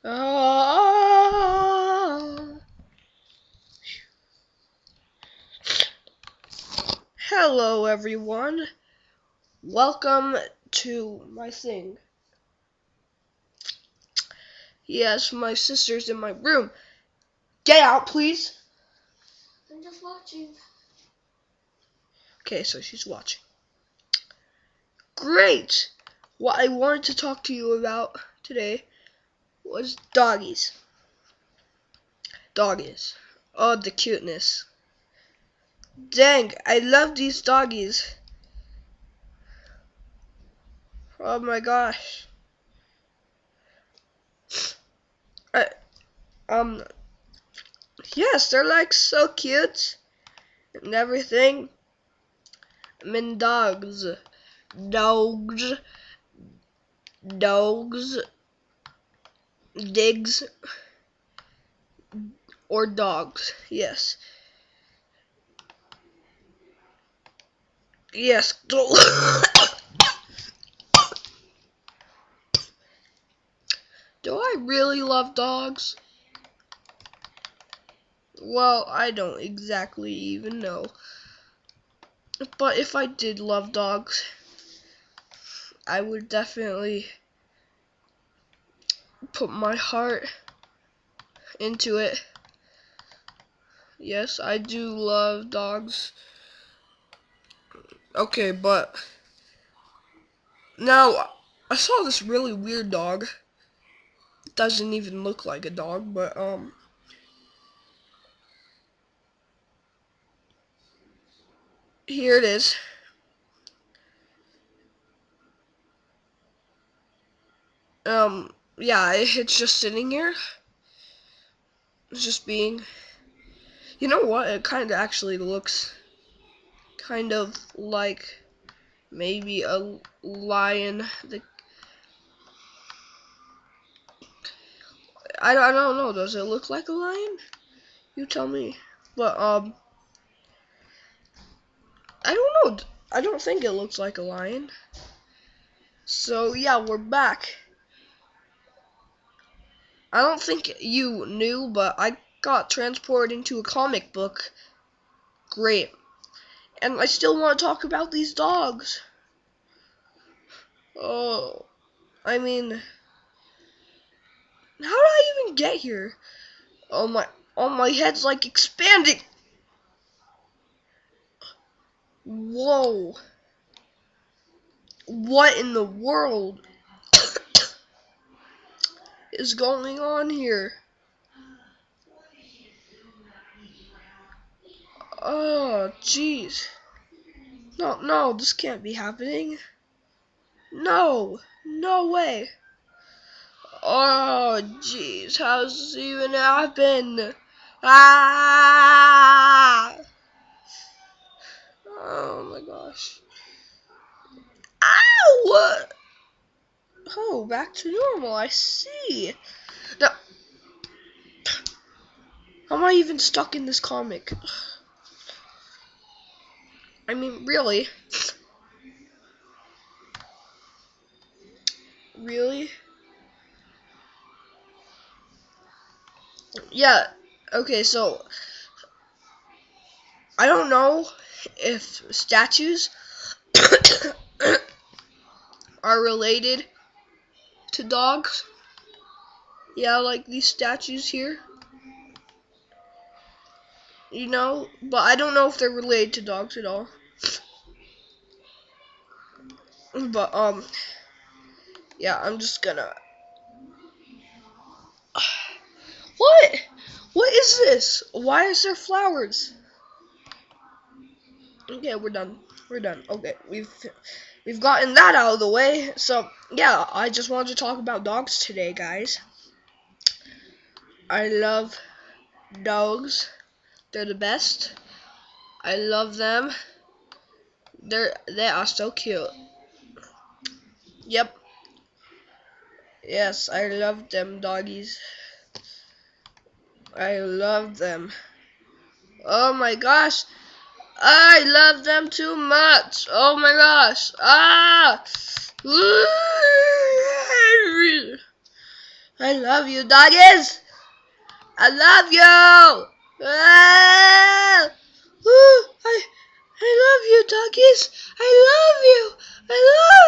Ah. Hello, everyone. Welcome to my thing. Yes, my sister's in my room. Get out, please. I'm just watching. Okay, so she's watching. Great. What I wanted to talk to you about today was doggies. Doggies. Oh, the cuteness. Dang, I love these doggies. Oh my gosh. I, um, yes, they're like so cute and everything. I mean, dogs, dogs, digs, or dogs. Yes, yes. Do I really love dogs? Well, I don't exactly even know. But if I did love dogs, I would definitely put my heart into it. Yes, I do love dogs. Okay, but now I saw this really weird dog. It doesn't even look like a dog, but here it is. Yeah, it's just sitting here. It's just being. You know what? It kind of actually looks kind of like maybe a lion. I don't know. Does it look like a lion? You tell me. But I don't know. I don't think it looks like a lion. So yeah, we're back. I don't think you knew, but I got transported into a comic book. Great. And I still want to talk about these dogs. Oh, I mean, how did I even get here? Oh my head's like expanding. Whoa. What in the world is going on here? Oh, jeez. No, this can't be happening. No, no way. Oh, jeez, how's this even happen? Ah! Oh my gosh. Ow! Oh, back to normal, I see. Now, how am I even stuck in this comic? I mean, really? Really? Yeah, okay, so I don't know if statues are related to dogs. Yeah, like these statues here. You know, but I don't know if they're related to dogs at all. But yeah, I'm just gonna. What? What is this? Why is there flowers? Okay, we're done. We're done. Okay, we've gotten that out of the way. So yeah, I just wanted to talk about dogs today, guys. I love dogs. They're the best. I love them. They are so cute. Yep. Yes, I love them doggies. I love them. Oh my gosh. I love them too much. Oh my gosh. Ah! I love you, doggies. I love you. Ah! Ooh, I love you, doggies. I love you. I love